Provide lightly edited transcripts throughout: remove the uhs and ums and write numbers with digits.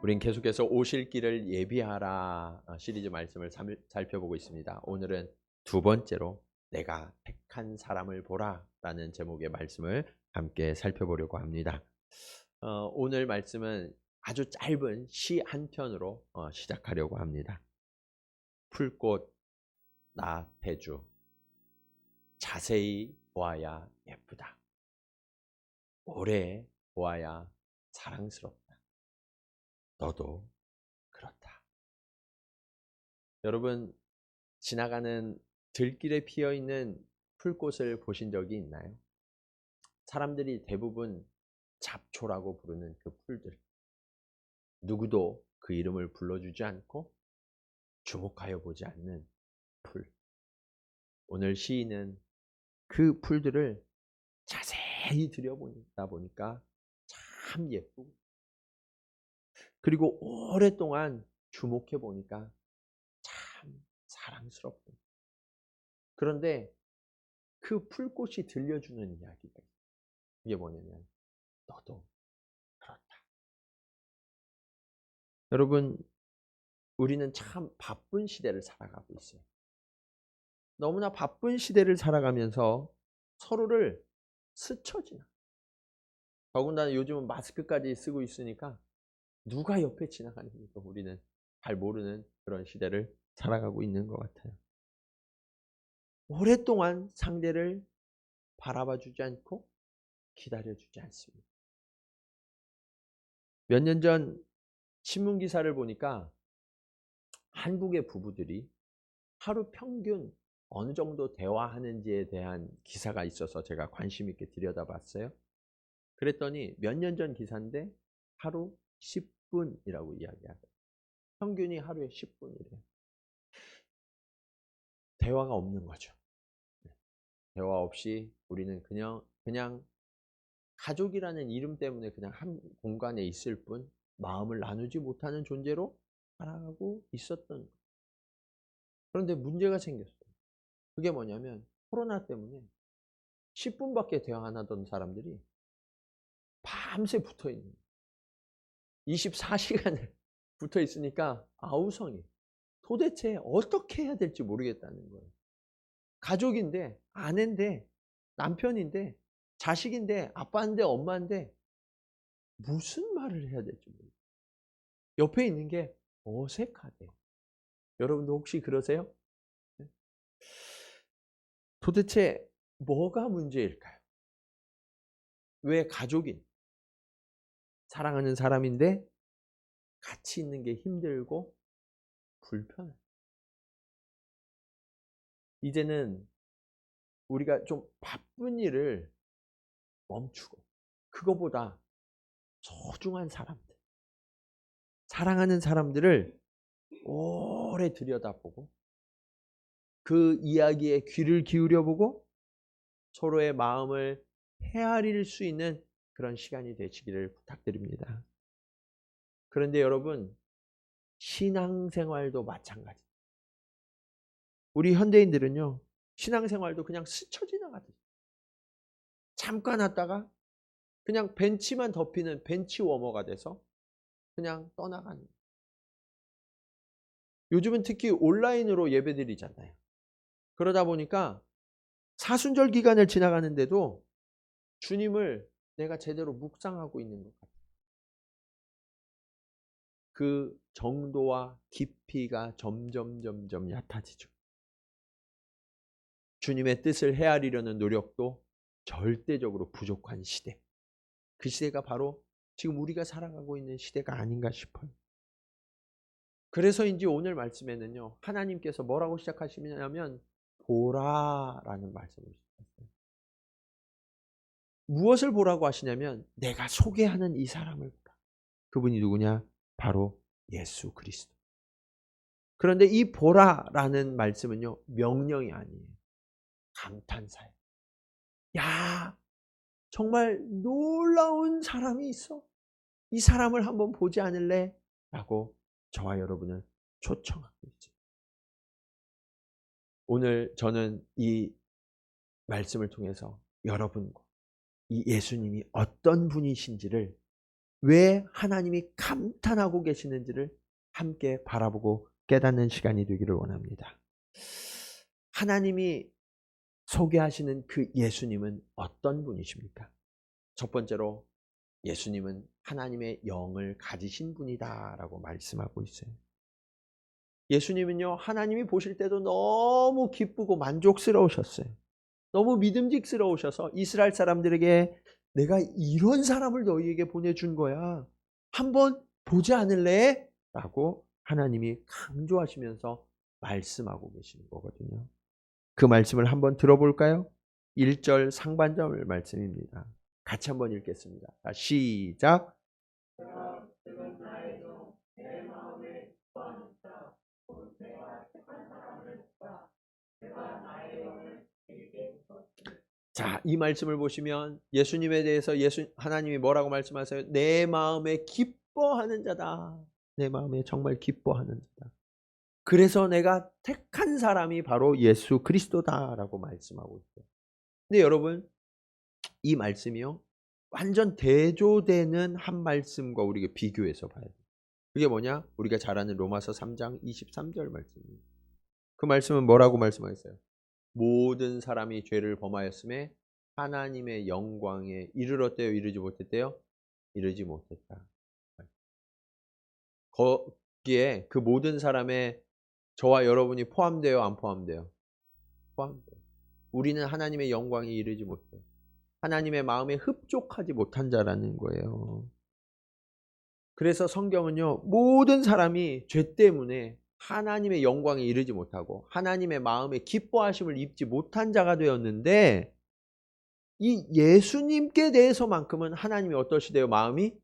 우린 계속해서 오실 길을 예비하라 시리즈 말씀을 살펴보고 있습니다. 오늘은 두 번째로 내가 택한 사람을 보라라는 제목의 말씀을 함께 살펴보려고 합니다. 오늘 말씀은 아주 짧은 시 한 편으로 시작하려고 합니다. 풀꽃 나 태주 자세히 보아야 예쁘다. 오래 보아야 사랑스럽다. 너도 그렇다. 여러분, 지나가는 들길에 피어 있는 풀꽃을 보신 적이 있나요? 사람들이 대부분 잡초라고 부르는 그 풀들. 누구도 그 이름을 불러주지 않고 주목하여 보지 않는 풀. 오늘 시인은 그 풀들을 자세히 들여보다 보니까 참 예쁘고, 그리고 오랫동안 주목해 보니까 참 사랑스럽고. 그런데 그 풀꽃이 들려주는 이야기가 있어요. 그게 뭐냐면 너도 그렇다. 여러분, 우리는 참 바쁜 시대를 살아가고 있어요. 너무나 바쁜 시대를 살아가면서 서로를 스쳐 지나. 더군다나 요즘은 마스크까지 쓰고 있으니까 누가 옆에 지나가는지 우리는 잘 모르는 그런 시대를 살아가고 있는 것 같아요. 오랫동안 상대를 바라봐 주지 않고 기다려 주지 않습니다. 몇 년 전 신문 기사를 보니까 한국의 부부들이 하루 평균 어느 정도 대화하는지에 대한 기사가 있어서 제가 관심 있게 들여다봤어요. 그랬더니 몇 년 전 기사인데 하루 10분이라고 이야기하더라고요. 평균이 하루에 10분이래요. 대화가 없는 거죠. 대화 없이 우리는 그냥 가족이라는 이름 때문에 그냥 한 공간에 있을 뿐 마음을 나누지 못하는 존재로 살아가고 있었던 거예요. 그런데 문제가 생겼어요. 그게 뭐냐면 코로나 때문에 10분밖에 대화 안 하던 사람들이 밤새 붙어 있는 거예요. 24시간을 붙어 있으니까 아우성이 도대체 어떻게 해야 될지 모르겠다는 거예요. 가족인데, 아내인데, 남편인데, 자식인데, 아빠인데, 엄마인데 무슨 말을 해야 될지 모르겠어요. 옆에 있는 게 어색하대요. 여러분도 혹시 그러세요? 도대체 뭐가 문제일까요? 왜 가족인, 사랑하는 사람인데 같이 있는 게 힘들고 불편해? 이제는 우리가 좀 바쁜 일을 멈추고 그거보다 소중한 사람들, 사랑하는 사람들을 오래 들여다보고 그 이야기에 귀를 기울여보고 서로의 마음을 헤아릴 수 있는 그런 시간이 되시기를 부탁드립니다. 그런데 여러분, 신앙생활도 마찬가지. 우리 현대인들은요, 신앙생활도 그냥 스쳐 지나가듯이 잠깐 왔다가 그냥 벤치만 덮이는 벤치 워머가 돼서 그냥 떠나가는. 요즘은 특히 온라인으로 예배드리잖아요. 그러다 보니까 사순절 기간을 지나가는데도 주님을 내가 제대로 묵상하고 있는 것 같아요. 그 정도와 깊이가 점점 얕아지죠. 주님의 뜻을 헤아리려는 노력도 절대적으로 부족한 시대. 그 시대가 바로 지금 우리가 살아가고 있는 시대가 아닌가 싶어요. 그래서인지 오늘 말씀에는요, 하나님께서 뭐라고 시작하시냐면 보라라는 말씀을 시작했어요. 무엇을 보라고 하시냐면 내가 소개하는 이 사람을 보라. 그분이 누구냐? 바로 예수 그리스도. 그런데 이 보라라는 말씀은요, 명령이 아니에요. 감탄사예요. 야, 정말 놀라운 사람이 있어. 이 사람을 한번 보지 않을래? 라고 저와 여러분을 초청하고 있죠. 오늘 저는 이 말씀을 통해서 여러분과 이 예수님이 어떤 분이신지를 왜 하나님이 감탄하고 계시는지를 함께 바라보고 깨닫는 시간이 되기를 원합니다. 하나님이 소개하시는 그 예수님은 어떤 분이십니까? 첫 번째로 예수님은 하나님의 영을 가지신 분이다라고 말씀하고 있어요. 예수님은요, 하나님이 보실 때도 너무 기쁘고 만족스러우셨어요. 너무 믿음직스러우셔서 이스라엘 사람들에게 내가 이런 사람을 너희에게 보내준 거야. 한번 보지 않을래? 라고 하나님이 강조하시면서 말씀하고 계시는 거거든요. 그 말씀을 한번 들어볼까요? 1절 상반절 말씀입니다. 같이 한번 읽겠습니다. 자, 시작. 자, 이 말씀을 보시면 예수님에 대해서 하나님이 뭐라고 말씀하세요? 내 마음에 기뻐하는 자다. 내 마음에 정말 기뻐하는 자다. 그래서 내가 택한 사람이 바로 예수 그리스도다라고 말씀하고 있어요. 근데 여러분, 이 말씀이요, 완전 대조되는 한 말씀과 우리가 비교해서 봐야 돼요. 그게 뭐냐? 우리가 잘 아는 로마서 3장 23절 말씀입니다. 그 말씀은 뭐라고 말씀하셨어요? 모든 사람이 죄를 범하였음에 하나님의 영광에 이르렀대요, 이르지 못했대요? 이르지 못했다. 거기에 그 모든 사람의 저와 여러분이 포함돼요, 안 포함돼요? 포함돼요. 우리는 하나님의 영광에 이르지 못해요. 하나님의 마음에 흡족하지 못한 자라는 거예요. 그래서 성경은요, 모든 사람이 죄 때문에 하나님의 영광에 이르지 못하고 하나님의 마음에 기뻐하심을 입지 못한 자가 되었는데, 이 예수님께 대해서만큼은 하나님이 어떠시대요? 마음이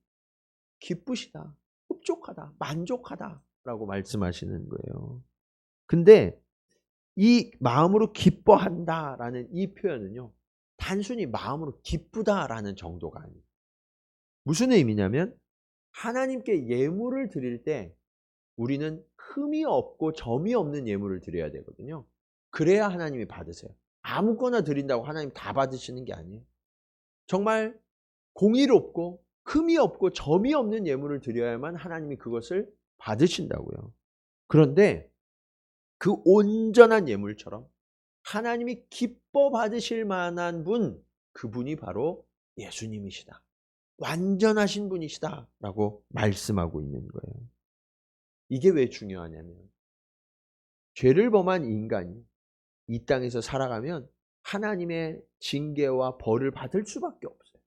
기쁘시다, 흡족하다, 만족하다라고 말씀하시는 거예요. 근데 이 마음으로 기뻐한다라는 이 표현은요, 단순히 마음으로 기쁘다라는 정도가 아니에요. 무슨 의미냐면 하나님께 예물을 드릴 때 우리는 흠이 없고 점이 없는 예물을 드려야 되거든요. 그래야 하나님이 받으세요. 아무거나 드린다고 하나님 다 받으시는 게 아니에요. 정말 공의롭고 흠이 없고 점이 없는 예물을 드려야만 하나님이 그것을 받으신다고요. 그런데 그 온전한 예물처럼 하나님이 기뻐 받으실 만한 분, 그분이 바로 예수님이시다. 완전하신 분이시다라고 말씀하고 있는 거예요. 이게 왜 중요하냐면 죄를 범한 인간이 이 땅에서 살아가면 하나님의 징계와 벌을 받을 수밖에 없어요.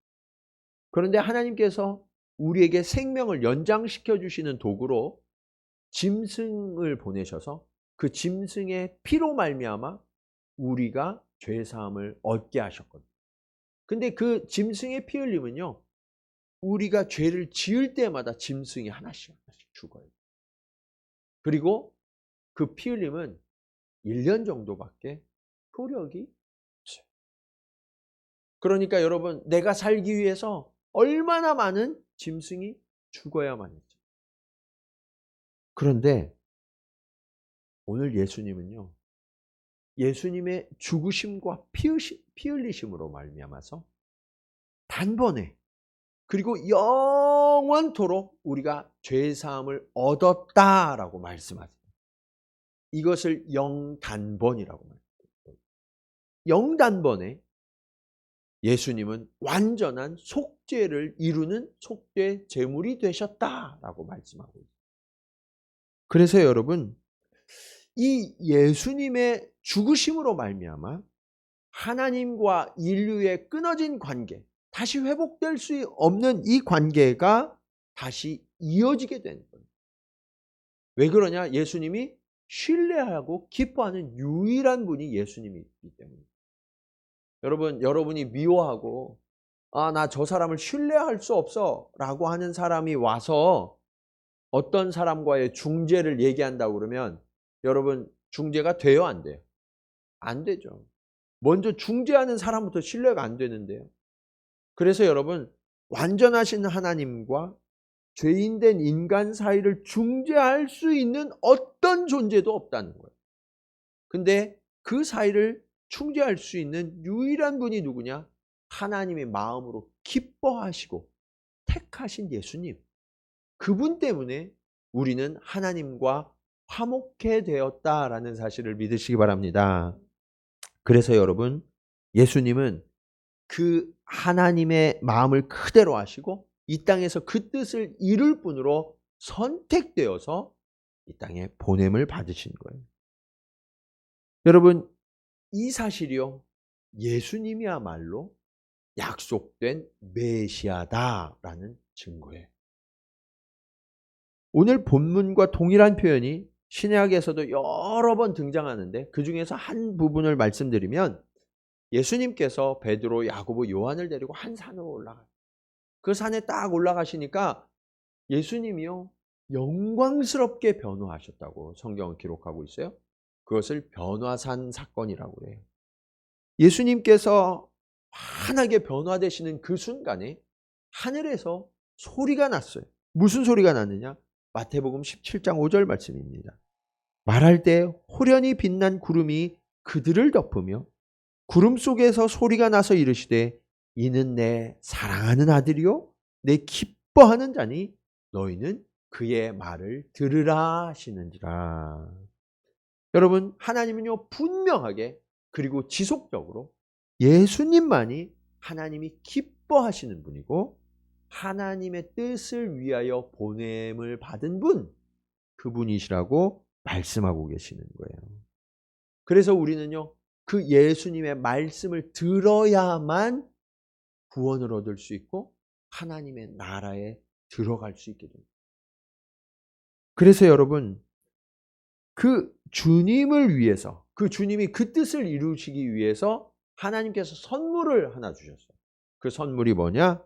그런데 하나님께서 우리에게 생명을 연장시켜 주시는 도구로 짐승을 보내셔서 그 짐승의 피로 말미암아 우리가 죄 사함을 얻게 하셨거든요. 근데 그 짐승의 피 흘림은요, 우리가 죄를 지을 때마다 짐승이 하나씩 죽어요. 그리고 그 피 흘림은 1년 정도밖에 효력이 없어요. 그러니까 여러분, 내가 살기 위해서 얼마나 많은 짐승이 죽어야만 했죠. 그런데 오늘 예수님은요, 예수님의 죽으심과 피 흘리심으로 말미암아서 단번에, 그리고 영원토록 우리가 죄 사함을 얻었다라고 말씀하세요. 이것을 영단번이라고 말해요. 영단번에 예수님은 완전한 속죄를 이루는 속죄 제물이 되셨다라고 말씀하고 있어요. 그래서 여러분, 이 예수님의 죽으심으로 말미암아 하나님과 인류의 끊어진 관계, 다시 회복될 수 없는 이 관계가 다시 이어지게 된 거예요. 왜 그러냐? 예수님이 신뢰하고 기뻐하는 유일한 분이 예수님이기 때문에. 여러분이 미워하고 나 저 사람을 신뢰할 수 없어 라고 하는 사람이 와서 어떤 사람과의 중재를 얘기한다고 그러면 여러분, 중재가 돼요, 안 돼요? 안 되죠. 먼저 중재하는 사람부터 신뢰가 안 되는데요. 그래서 여러분, 완전하신 하나님과 죄인된 인간 사이를 중재할 수 있는 어떤 존재도 없다는 거예요. 근데 그 사이를 중재할 수 있는 유일한 분이 누구냐? 하나님의 마음으로 기뻐하시고 택하신 예수님, 그분 때문에 우리는 하나님과 화목해 되었다라는 사실을 믿으시기 바랍니다. 그래서 여러분, 예수님은 그 하나님의 마음을 그대로 아시고 이 땅에서 그 뜻을 이룰 분으로 선택되어서 이 땅에 보냄을 받으신 거예요. 여러분, 이 사실이요, 예수님이야말로 약속된 메시아다라는 증거예요. 오늘 본문과 동일한 표현이 신약에서도 여러 번 등장하는데 그 중에서 한 부분을 말씀드리면, 예수님께서 베드로, 야고보, 요한을 데리고 한 산으로 올라가요. 그 산에 딱 올라가시니까 예수님이요, 영광스럽게 변화하셨다고 성경은 기록하고 있어요. 그것을 변화산 사건이라고 해요. 예수님께서 환하게 변화되시는 그 순간에 하늘에서 소리가 났어요. 무슨 소리가 났느냐? 마태복음 17장 5절 말씀입니다. 말할 때 호련히 빛난 구름이 그들을 덮으며 구름 속에서 소리가 나서 이르시되 이는 내 사랑하는 아들이요 내 기뻐하는 자니 너희는 그의 말을 들으라 하시는지라. 여러분, 하나님은요 분명하게 그리고 지속적으로 예수님만이 하나님이 기뻐하시는 분이고 하나님의 뜻을 위하여 보냄을 받은 분, 그분이시라고 말씀하고 계시는 거예요. 그래서 우리는요 그 예수님의 말씀을 들어야만 구원을 얻을 수 있고 하나님의 나라에 들어갈 수 있게 됩니다. 그래서 여러분, 그 주님을 위해서, 그 주님이 그 뜻을 이루시기 위해서 하나님께서 선물을 하나 주셨어요. 그 선물이 뭐냐?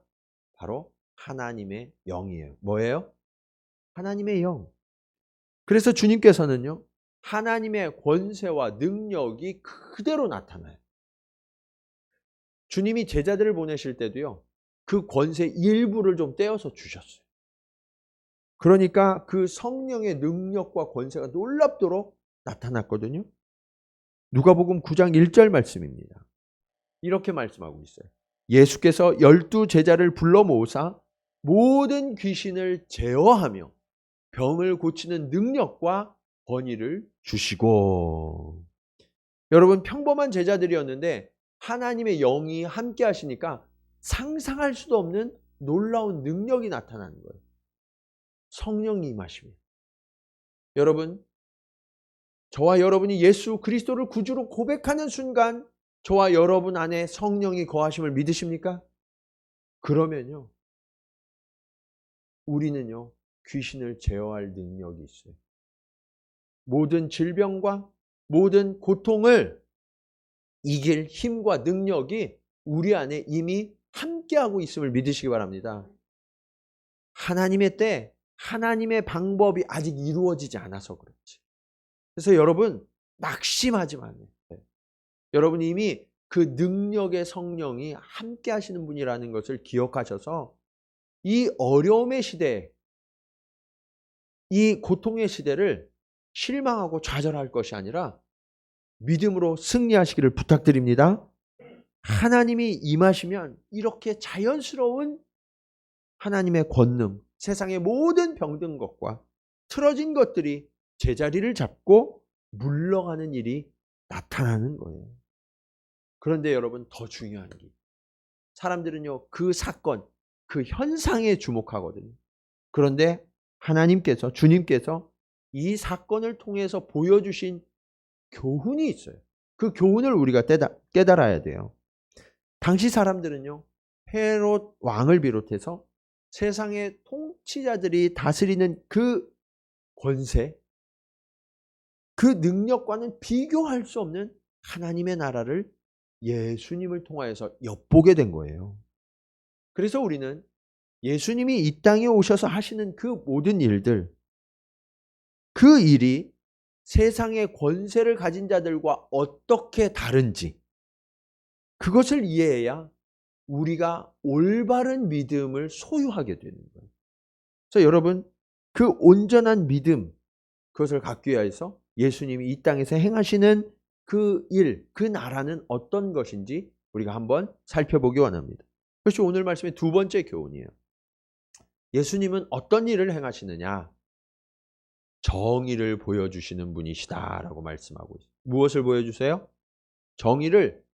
바로 하나님의 영이에요. 뭐예요? 하나님의 영. 그래서 주님께서는요 하나님의 권세와 능력이 그대로 나타나요. 주님이 제자들을 보내실 때도요 그 권세 일부를 좀 떼어서 주셨어요. 그러니까 그 성령의 능력과 권세가 놀랍도록 나타났거든요. 누가복음 9장 1절 말씀입니다. 이렇게 말씀하고 있어요. 예수께서 12 제자를 불러 모으사 모든 귀신을 제어하며 병을 고치는 능력과 권위를 주시고. 여러분, 평범한 제자들이었는데 하나님의 영이 함께 하시니까 상상할 수도 없는 놀라운 능력이 나타나는 거예요. 성령이 임하시면. 여러분, 저와 여러분이 예수 그리스도를 구주로 고백하는 순간 저와 여러분 안에 성령이 거하심을 믿으십니까? 그러면요 우리는요 귀신을 제어할 능력이 있어요. 모든 질병과 모든 고통을 이길 힘과 능력이 우리 안에 이미 함께하고 있음을 믿으시기 바랍니다. 하나님의 때, 하나님의 방법이 아직 이루어지지 않아서 그렇지. 그래서 여러분 낙심하지 마세요. 여러분 이미 그 능력의 성령이 함께 하시는 분이라는 것을 기억하셔서 이 어려움의 시대, 이 고통의 시대를 실망하고 좌절할 것이 아니라 믿음으로 승리하시기를 부탁드립니다. 하나님이 임하시면 이렇게 자연스러운 하나님의 권능, 세상의 모든 병든 것과 틀어진 것들이 제자리를 잡고 물러가는 일이 나타나는 거예요. 그런데 여러분 더 중요한 게 사람들은요 그 사건, 그 현상에 주목하거든요. 그런데 하나님께서, 주님께서 이 사건을 통해서 보여주신 교훈이 있어요. 그 교훈을 우리가 깨달아야 돼요. 당시 사람들은요 헤롯 왕을 비롯해서 세상의 통치자들이 다스리는 그 권세, 그 능력과는 비교할 수 없는 하나님의 나라를 예수님을 통하여서 엿보게 된 거예요. 그래서 우리는 예수님이 이 땅에 오셔서 하시는 그 모든 일들, 그 일이 세상의 권세를 가진 자들과 어떻게 다른지 그것을 이해해야 우리가 올바른 믿음을 소유하게 되는 거예요. 그래서 여러분 그 온전한 믿음, 그것을 갖기 위해서 예수님이 이 땅에서 행하시는 그 일, 그 나라는 어떤 것인지 우리가 한번 살펴보기 원합니다. 그것이 오늘 말씀의 두 번째 교훈이에요. 예수님은 어떤 일을 행하시느냐? 정의를 보여주시는 분이시다라고 말씀하고 있어요. 무엇을 보여주세요? 정의를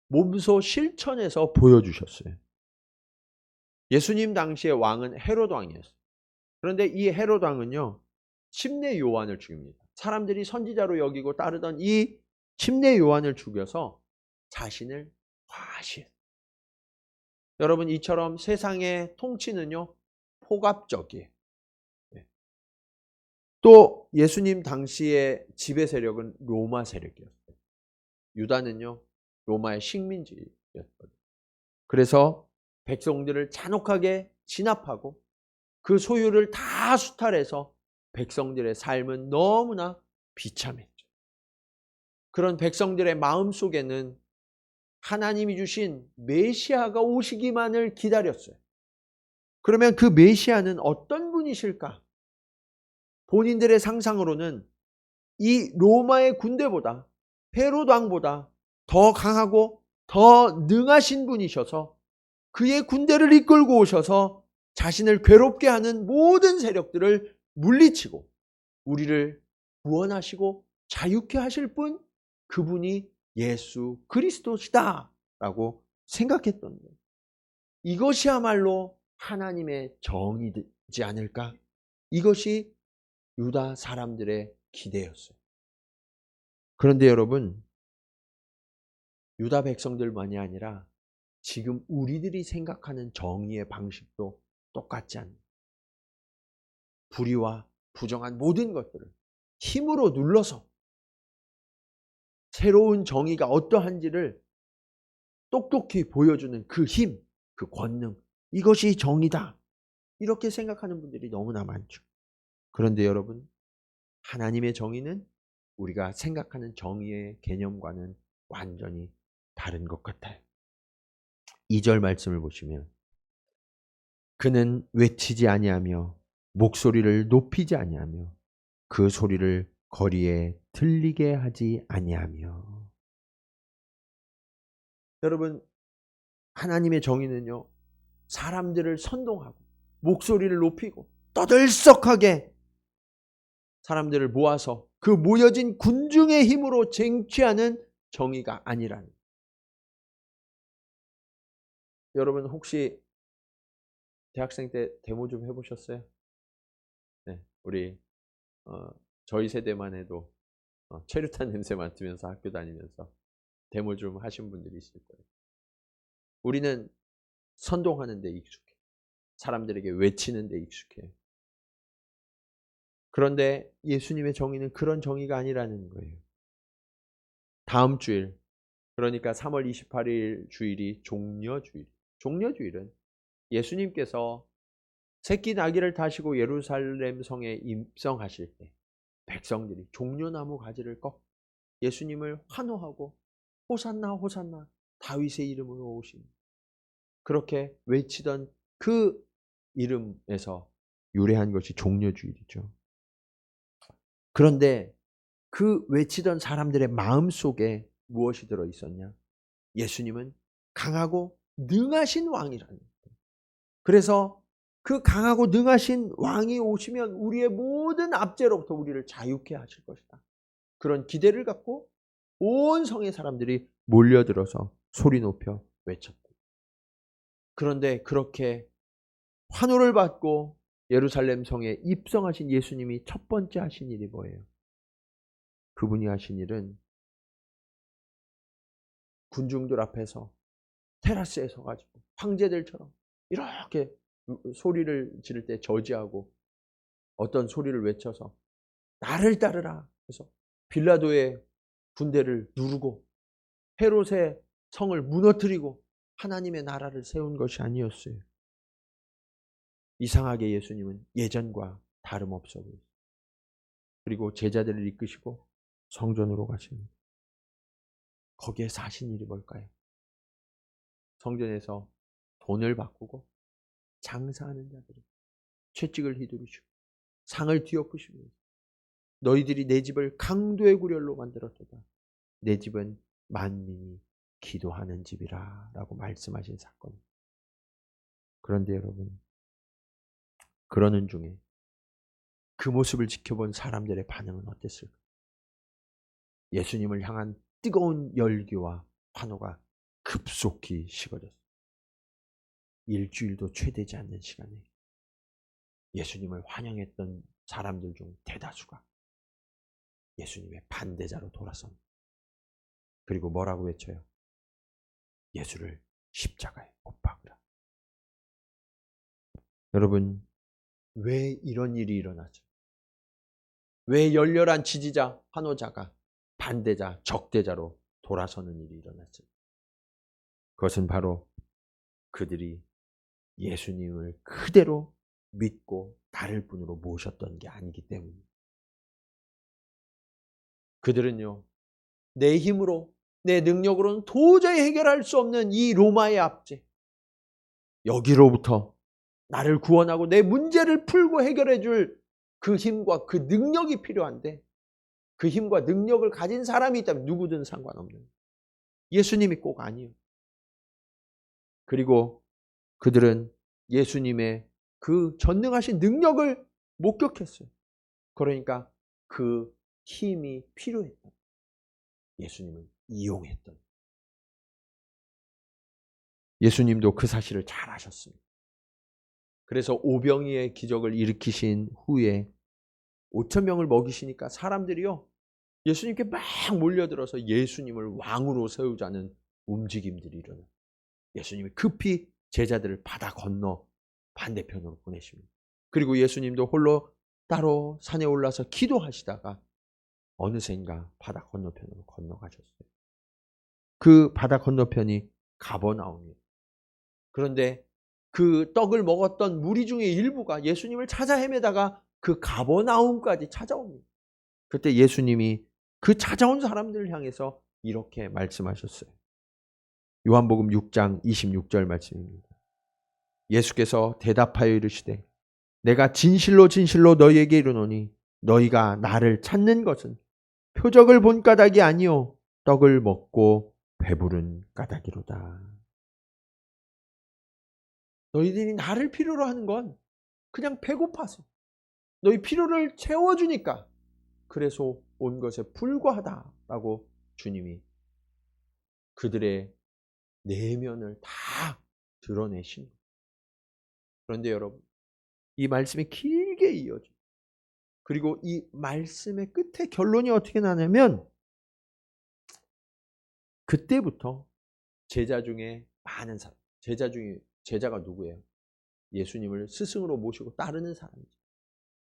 몸소 실천해서 보여주셨어요. 예수님 당시의 왕은 헤롯 왕이었어요. 그런데 이 헤롯 왕은요, 침례 요한을 죽입니다. 사람들이 선지자로 여기고 따르던 이 침례 요한을 죽여서 자신을 과시했어요. 여러분, 이처럼 세상의 통치는요, 폭압적이에요. 또 예수님 당시의 지배 세력은 로마 세력이었어요. 유다는요, 로마의 식민지였거든요. 그래서 백성들을 잔혹하게 진압하고 그 소유를 다 수탈해서 백성들의 삶은 너무나 비참했죠. 그런 백성들의 마음 속에는 하나님이 주신 메시아가 오시기만을 기다렸어요. 그러면 그 메시아는 어떤 분이실까? 본인들의 상상으로는 이 로마의 군대보다, 헤롯 왕보다 더 강하고 더 능하신 분이셔서 그의 군대를 이끌고 오셔서 자신을 괴롭게 하는 모든 세력들을 물리치고 우리를 구원하시고 자유케 하실 분, 그분이 예수 그리스도시다 라고 생각했던 거예요. 이것이야말로 하나님의 정의지 않을까? 이것이 유다 사람들의 기대였어요. 그런데 여러분, 유다 백성들만이 아니라 지금 우리들이 생각하는 정의의 방식도 똑같지 않나요? 불의와 부정한 모든 것들을 힘으로 눌러서 새로운 정의가 어떠한지를 똑똑히 보여주는 그 힘, 그 권능, 이것이 정의다. 이렇게 생각하는 분들이 너무나 많죠. 그런데 여러분, 하나님의 정의는 우리가 생각하는 정의의 개념과는 완전히 다른 것 같아요. 2절 말씀을 보시면 그는 외치지 아니하며 목소리를 높이지 아니하며 그 소리를 거리에 들리게 하지 아니하며. 여러분, 하나님의 정의는요, 사람들을 선동하고 목소리를 높이고 떠들썩하게 사람들을 모아서 그 모여진 군중의 힘으로 쟁취하는 정의가 아니라는. 여러분, 혹시 대학생 때 데모 좀 해보셨어요? 네, 우리 저희 세대만 해도 체류탄 냄새 맡으면서 학교 다니면서 데모 좀 하신 분들이 있을 거예요. 우리는 선동하는 데 익숙해. 사람들에게 외치는 데 익숙해. 그런데 예수님의 정의는 그런 정의가 아니라는 거예요. 다음 주일, 그러니까 3월 28일 주일이 종려주일. 종려주일은 예수님께서 새끼 나귀를 타시고 예루살렘 성에 입성하실 때 백성들이 종려나무 가지를 꺾고 예수님을 환호하고 호산나 호산나 다윗의 이름으로 오신, 그렇게 외치던 그 이름에서 유래한 것이 종려주일이죠. 그런데 그 외치던 사람들의 마음 속에 무엇이 들어 있었냐? 예수님은 강하고 능하신 왕이라는 거예요. 그래서 그 강하고 능하신 왕이 오시면 우리의 모든 압제로부터 우리를 자유케 하실 것이다. 그런 기대를 갖고 온 성의 사람들이 몰려들어서 소리 높여 외쳤다. 그런데 그렇게 환호를 받고 예루살렘 성에 입성하신 예수님이 첫 번째 하신 일이 뭐예요? 그분이 하신 일은 군중들 앞에서 테라스에 서가지고 황제들처럼 이렇게 소리를 지를 때 저지하고 어떤 소리를 외쳐서 나를 따르라 해서 빌라도의 군대를 누르고 헤롯의 성을 무너뜨리고 하나님의 나라를 세운 것이 아니었어요. 이상하게 예수님은 예전과 다름없어 보였어요. 그리고 제자들을 이끄시고 성전으로 가십니다. 거기에서 하신 일이 뭘까요? 성전에서 돈을 바꾸고 장사하는 자들을 채찍을 휘두르시고 상을 뒤엎으시면서 너희들이 내 집을 강도의 구렬로 만들었도다. 내 집은 만민이 기도하는 집이라 라고 말씀하신 사건. 그런데 여러분, 그러는 중에 그 모습을 지켜본 사람들의 반응은 어땠을까? 예수님을 향한 뜨거운 열기와 환호가 급속히 식어졌어요. 일주일도 채 되지 않는 시간에 예수님을 환영했던 사람들 중 대다수가 예수님의 반대자로 돌아섭니다. 그리고 뭐라고 외쳐요? 예수를 십자가에 못 박으라. 여러분, 왜 이런 일이 일어나죠? 왜 열렬한 지지자, 환호자가 반대자, 적대자로 돌아서는 일이 일어났죠? 그것은 바로 그들이 예수님을 그대로 믿고 따를 분으로 모셨던 게 아니기 때문입니다. 그들은요, 내 힘으로, 내 능력으로는 도저히 해결할 수 없는 이 로마의 압제, 여기로부터 나를 구원하고 내 문제를 풀고 해결해 줄 그 힘과 그 능력이 필요한데, 그 힘과 능력을 가진 사람이 있다면 누구든 상관없는, 예수님이 꼭 아니에요. 그리고 그들은 예수님의 그 전능하신 능력을 목격했어요. 그러니까 그 힘이 필요했던, 예수님을 이용했던. 예수님도 그 사실을 잘 아셨습니다. 그래서 오병이의 기적을 일으키신 후에 5천 명을 먹이시니까 사람들이요, 예수님께 막 몰려들어서 예수님을 왕으로 세우자는 움직임들이 일어나요. 예수님이 급히 제자들을 바다 건너 반대편으로 보내십니다. 그리고 예수님도 홀로 따로 산에 올라서 기도하시다가 어느샌가 바다 건너편으로 건너가셨어요. 그 바다 건너편이 가버나움이에요. 그런데 그 떡을 먹었던 무리 중에 일부가 예수님을 찾아 헤매다가 그 가버나움까지 찾아옵니다. 그때 예수님이 그 찾아온 사람들을 향해서 이렇게 말씀하셨어요. 요한복음 6장 26절 말씀입니다. 예수께서 대답하여 이르시되 내가 진실로 진실로 너희에게 이르노니 너희가 나를 찾는 것은 표적을 본 까닭이 아니요 떡을 먹고 배부른 까닭이로다. 너희들이 나를 필요로 하는 건 그냥 배고파서, 너희 필요를 채워주니까 그래서 온 것에 불과하다라고 주님이 그들의 내면을 다 드러내신 거예요. 그런데 여러분, 이 말씀이 길게 이어져. 그리고 이 말씀의 끝에 결론이 어떻게 나냐면 그때부터 제자 중에 많은 사람, 제자가 누구예요? 예수님을 스승으로 모시고 따르는 사람이죠.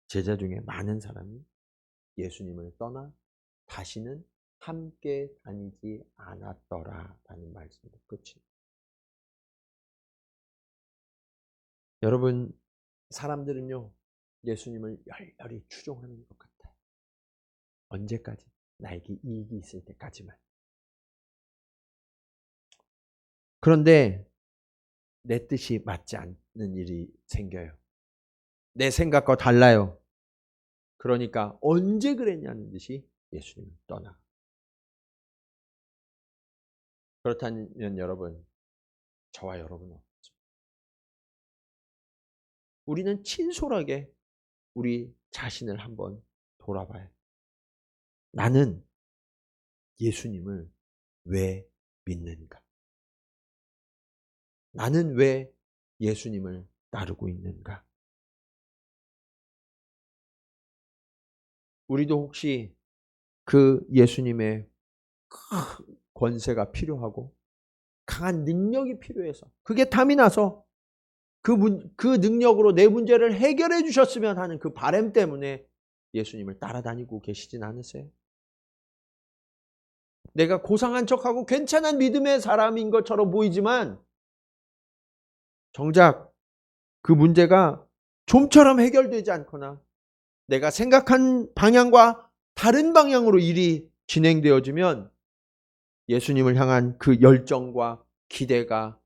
제자 중에 많은 사람이 예수님을 떠나 다시는 함께 다니지 않았더라라는 말씀으로 끝이. 여러분, 사람들은요, 예수님을 열렬히 추종하는 것 같아요. 언제까지? 나에게 이익이 있을 때까지만. 그런데 내 뜻이 맞지 않는 일이 생겨요. 내 생각과 달라요. 그러니까 언제 그랬냐는 듯이 예수님을 떠나. 그렇다면 여러분, 저와 여러분은 어떻죠? 우리는 친솔하게 우리 자신을 한번 돌아봐요. 나는 예수님을 왜 믿는가? 나는 왜 예수님을 따르고 있는가? 우리도 혹시 그 예수님의 권세가 필요하고 강한 능력이 필요해서 그게 탐이 나서 그 능력으로 내 문제를 해결해 주셨으면 하는 그 바람 때문에 예수님을 따라다니고 계시진 않으세요? 내가 고상한 척하고 괜찮은 믿음의 사람인 것처럼 보이지만 정작 그 문제가 좀처럼 해결되지 않거나 내가 생각한 방향과 다른 방향으로 일이 진행되어지면 예수님을 향한 그 열정과 기대가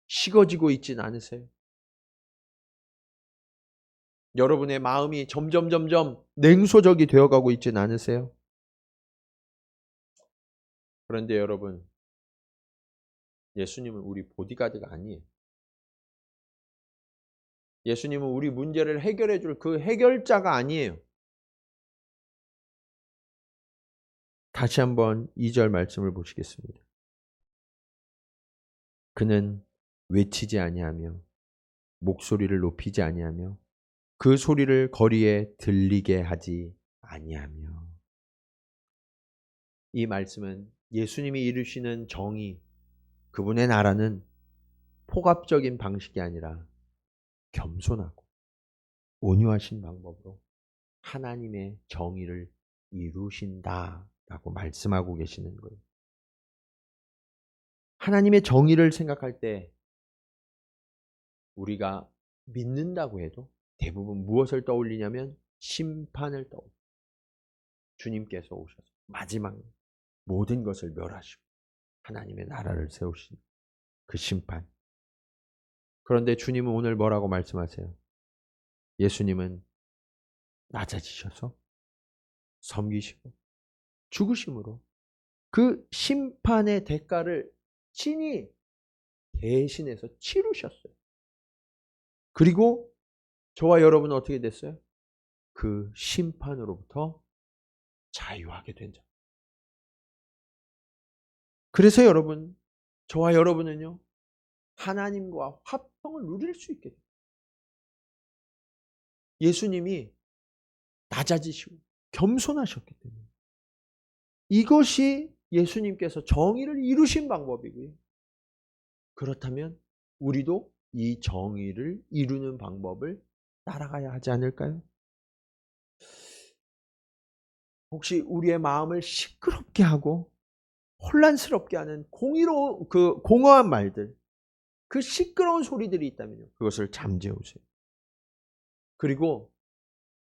식어지고 있진 않으세요? 여러분의 마음이 점점 냉소적이 되어가고 있진 않으세요? 그런데 여러분, 예수님은 우리 보디가드가 아니에요. 예수님은 우리 문제를 해결해 줄 그 해결자가 아니에요. 다시 한번 2절 말씀을 보시겠습니다. 그는 외치지 아니하며 목소리를 높이지 아니하며 그 소리를 거리에 들리게 하지 아니하며. 이 말씀은 예수님이 이루시는 정의, 그분의 나라는 폭압적인 방식이 아니라 겸손하고 온유하신 방법으로 하나님의 정의를 이루신다라고 말씀하고 계시는 거예요. 하나님의 정의를 생각할 때 우리가 믿는다고 해도 대부분 무엇을 떠올리냐면 심판을 떠올려요. 주님께서 오셔서 마지막 모든 것을 멸하시고 하나님의 나라를 세우신 그 심판. 그런데 주님은 오늘 뭐라고 말씀하세요? 예수님은 낮아지셔서 섬기시고 죽으심으로 그 심판의 대가를 친히 대신해서 치르셨어요. 그리고 저와 여러분은 어떻게 됐어요? 그 심판으로부터 자유하게 된 자. 그래서 여러분, 저와 여러분은요, 하나님과 화평을 누릴 수 있게 돼요. 예수님이 낮아지시고 겸손하셨기 때문에. 이것이 예수님께서 정의를 이루신 방법이고요. 그렇다면 우리도 이 정의를 이루는 방법을 따라가야 하지 않을까요? 혹시 우리의 마음을 시끄럽게 하고 혼란스럽게 하는 공허한 말들, 그 시끄러운 소리들이 있다면요, 그것을 잠재우세요. 그리고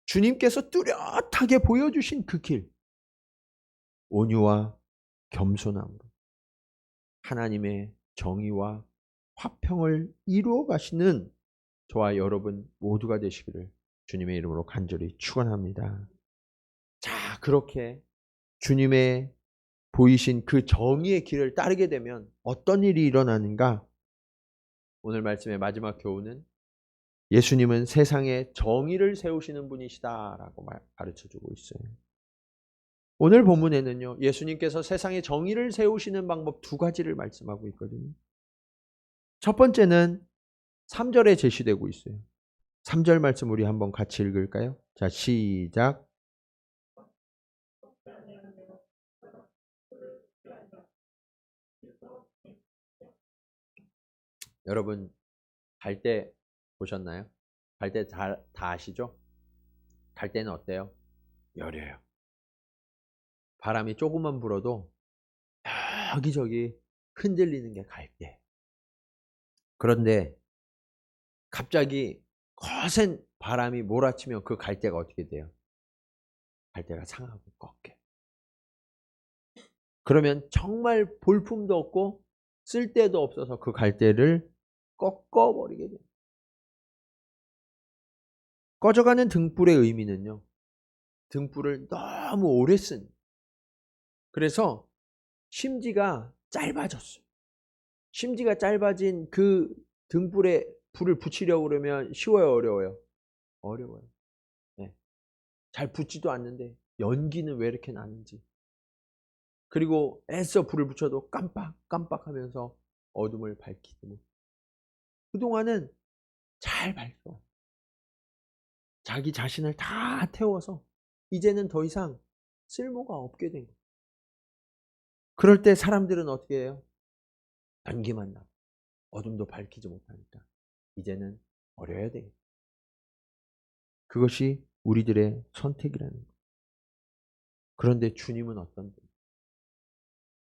주님께서 뚜렷하게 보여주신 그 길, 온유와 겸손함으로 하나님의 정의와 화평을 이루어 가시는 저와 여러분 모두가 되시기를 주님의 이름으로 간절히 축원합니다. 자, 그렇게 주님의 보이신 그 정의의 길을 따르게 되면 어떤 일이 일어나는가? 오늘 말씀의 마지막 교훈은 예수님은 세상에 정의를 세우시는 분이시다라고 가르쳐주고 있어요. 오늘 본문에는요, 예수님께서 세상에 정의를 세우시는 방법 2가지를 말씀하고 있거든요. 첫 번째는 3절에 제시되고 있어요. 3절 말씀 우리 한번 같이 읽을까요? 자, 시작. 여러분, 갈대 보셨나요? 갈대 다 아시죠? 갈대는 어때요? 여려요. 바람이 조금만 불어도 여기저기 흔들리는 게 갈대. 그런데 갑자기 거센 바람이 몰아치면 그 갈대가 어떻게 돼요? 갈대가 상하고 꺾여. 그러면 정말 볼품도 없고 쓸데도 없어서 그 갈대를 꺾어버리게 돼요. 꺼져가는 등불의 의미는요, 등불을 너무 오래 쓴, 그래서 심지가 짧아졌어요. 심지가 짧아진 그 등불에 불을 붙이려고 그러면 쉬워요, 어려워요? 어려워요. 네. 잘 붙지도 않는데 연기는 왜 이렇게 나는지. 그리고 애써 불을 붙여도 깜빡깜빡하면서 어둠을 밝히지 못. 그동안은 잘 밝혀. 자기 자신을 다 태워서 이제는 더 이상 쓸모가 없게 된 거예요. 그럴 때 사람들은 어떻게 해요? 연기만 나고 어둠도 밝히지 못하니까 이제는 버려야 되겠다. 그것이 우리들의 선택이라는 거예요. 그런데 주님은 어떤 분?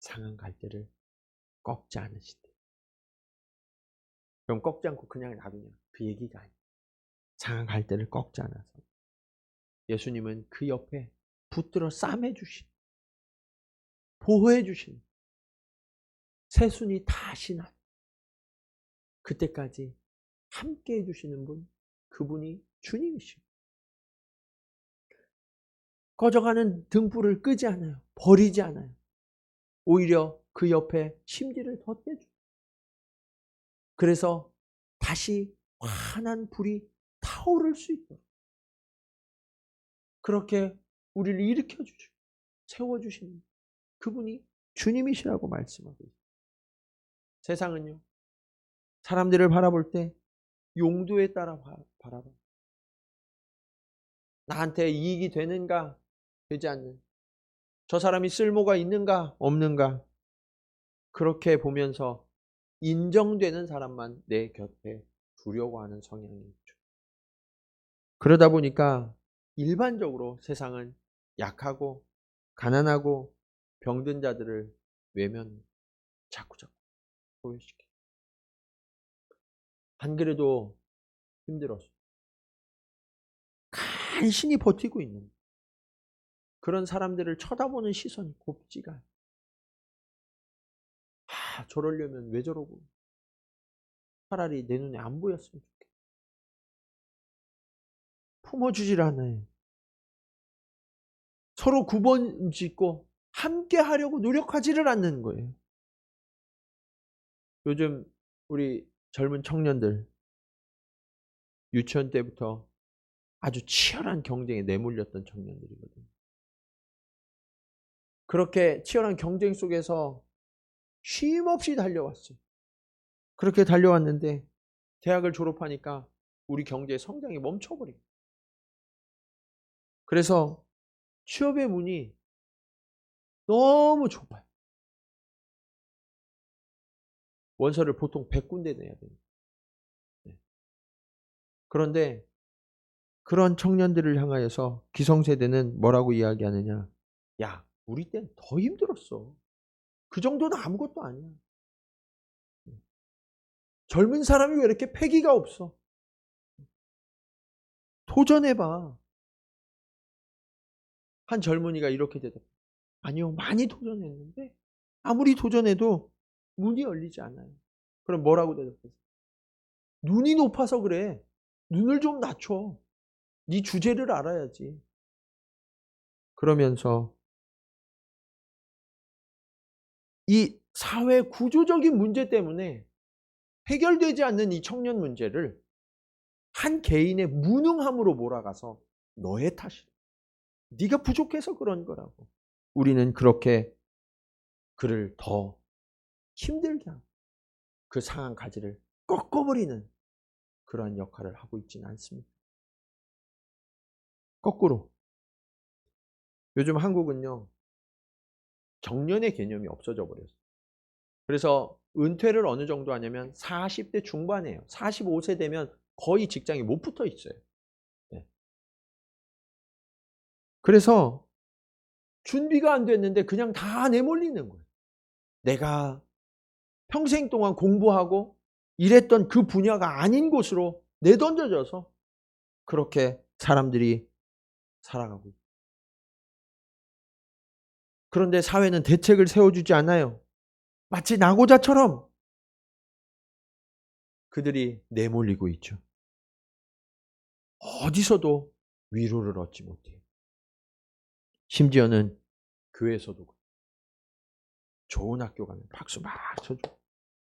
상한 갈대를 꺾지 않으시대. 그럼 꺾지 않고 그냥 놔두냐? 그 얘기가 아니에요. 상한 갈대를 꺾지 않아서 예수님은 그 옆에 붙들어 싸매 주신, 보호해 주신, 새순이 다시 난 그때까지 함께 해주시는 분, 그분이 주님이시고, 꺼져가는 등불을 끄지 않아요. 버리지 않아요. 오히려 그 옆에 심지를 덧대죠. 그래서 다시 환한 불이 차오를 수 있도록 그렇게 우리를 일으켜주시고 세워주시는 그분이 주님이시라고 말씀하고 있어요. 세상은요, 사람들을 바라볼 때 용도에 따라 바라봐요. 나한테 이익이 되는가 되지 않는, 저 사람이 쓸모가 있는가 없는가, 그렇게 보면서 인정되는 사람만 내 곁에 두려고 하는 성향이 있죠. 그러다 보니까 일반적으로 세상은 약하고 가난하고 병든 자들을 외면 자꾸자꾸 소외시켜. 안 그래도 힘들어서 간신히 버티고 있는 그런 사람들을 쳐다보는 시선이 곱지가 않아요. 저러려면 왜 저러고, 차라리 내 눈에 안 보였으면 좋겠다. 품어주질 않아요. 서로 구번짓고 함께 하려고 노력하지를 않는 거예요. 요즘 우리 젊은 청년들 유치원 때부터 아주 치열한 경쟁에 내몰렸던 청년들이거든요. 그렇게 치열한 경쟁 속에서 쉼없이 달려왔어요. 그렇게 달려왔는데 대학을 졸업하니까 우리 경제의 성장이 멈춰버린 거예요. 그래서 취업의 문이 너무 좁아요. 원서를 보통 100군데 내야 됩니다. 그런데 그런 청년들을 향하여서 기성세대는 뭐라고 이야기하느냐. 야, 우리 땐 더 힘들었어. 그 정도는 아무것도 아니야. 젊은 사람이 왜 이렇게 패기가 없어? 도전해봐. 한 젊은이가 이렇게 대답해. 아니요, 많이 도전했는데 아무리 도전해도 문이 열리지 않아요. 그럼 뭐라고 대답했어? 눈이 높아서 그래. 눈을 좀 낮춰. 네 주제를 알아야지. 그러면서 이 사회 구조적인 문제 때문에 해결되지 않는 이 청년 문제를 한 개인의 무능함으로 몰아가서 너의 탓이다. 네가 부족해서 그런 거라고. 우리는 그렇게 그를 더 힘들게 하고 그 상한 가지를 꺾어버리는 그러한 역할을 하고 있지는 않습니다. 거꾸로 요즘 한국은요, 정년의 개념이 없어져 버렸어요. 그래서 은퇴를 어느 정도 하냐면 40대 중반이에요. 45세 되면 거의 직장에 못 붙어 있어요. 네. 그래서 준비가 안 됐는데 그냥 다 내몰리는 거예요. 내가 평생 동안 공부하고 일했던 그 분야가 아닌 곳으로 내던져져서 그렇게 사람들이 살아가고 있어요. 그런데 사회는 대책을 세워주지 않아요. 마치 낙오자처럼 그들이 내몰리고 있죠. 어디서도 위로를 얻지 못해요. 심지어는 교회에서도 좋은 학교 가면 박수 막 쳐주고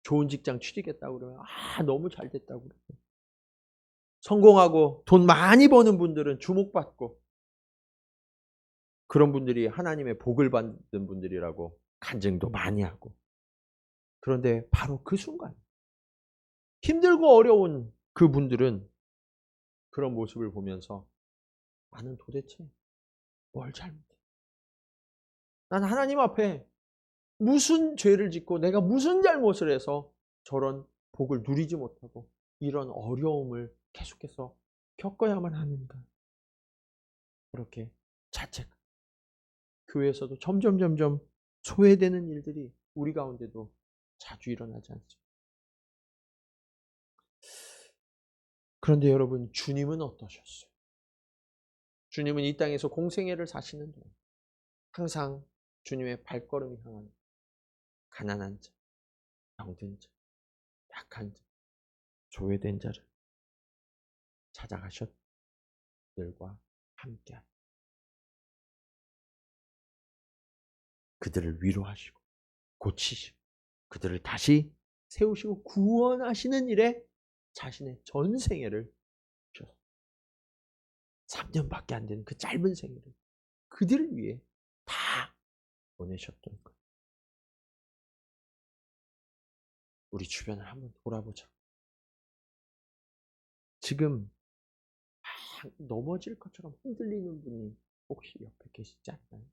좋은 직장 취직했다고 그러면 너무 잘 됐다고 그러고 성공하고 돈 많이 버는 분들은 주목받고 그런 분들이 하나님의 복을 받는 분들이라고 간증도 많이 하고 그런데 바로 그 순간 힘들고 어려운 그분들은 그런 모습을 보면서 나는 도대체 뭘 잘못해? 난 하나님 앞에 무슨 죄를 짓고 내가 무슨 잘못을 해서 저런 복을 누리지 못하고 이런 어려움을 계속해서 겪어야만 하는가. 그렇게 자책. 교회에서도 점점 소외되는 일들이 우리 가운데도 자주 일어나지 않습니까? 그런데 여러분, 주님은 어떠셨어요? 주님은 이 땅에서 공생애를 사시는 동안 항상 주님의 발걸음이 향한 가난한 자, 병든 자, 약한 자, 소외된 자를 찾아가셨 들과 함께 그들을 위로하시고 고치시고 그들을 다시 세우시고 구원하시는 일에 자신의 전생애를 주셨습니다. 3년밖에 안 되는 그 짧은 생애를 그들을 위해 다 보내셨던 거예요. 우리 주변을 한번 돌아보자. 지금 넘어질 것처럼 흔들리는 분이 혹시 옆에 계시지 않나요?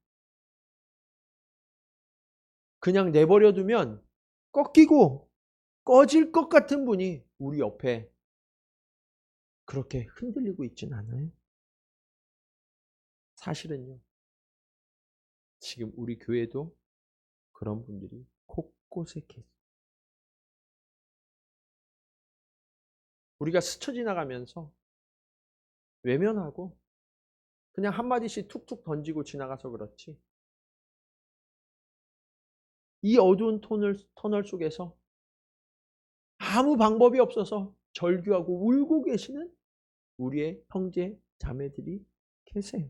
그냥 내버려 두면 꺾이고 꺼질 것 같은 분이 우리 옆에 그렇게 흔들리고 있진 않아요? 사실은요, 지금 우리 교회도 그런 분들이 곳곳에 계세요. 우리가 스쳐 지나가면서 외면하고 그냥 한마디씩 툭툭 던지고 지나가서 그렇지, 이 어두운 터널 속에서 아무 방법이 없어서 절규하고 울고 계시는 우리의 형제 자매들이 계세요.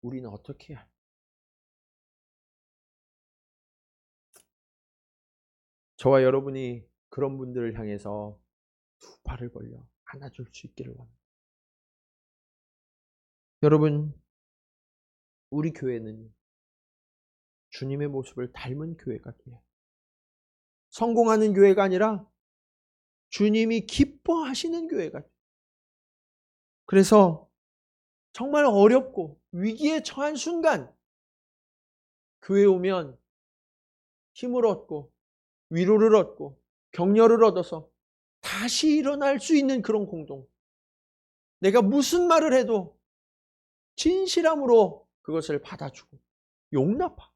우리는 어떻게 해야? 저와 여러분이 그런 분들을 향해서 두 팔을 벌려 안아줄 수 있기를 원합니다. 여러분, 우리 교회는 주님의 모습을 닮은 교회가 돼요. 성공하는 교회가 아니라 주님이 기뻐하시는 교회가 돼요. 그래서 정말 어렵고 위기에 처한 순간 교회에 오면 힘을 얻고 위로를 얻고 격려를 얻어서 다시 일어날 수 있는 그런 공동. 내가 무슨 말을 해도 진실함으로 그것을 받아주고 용납하고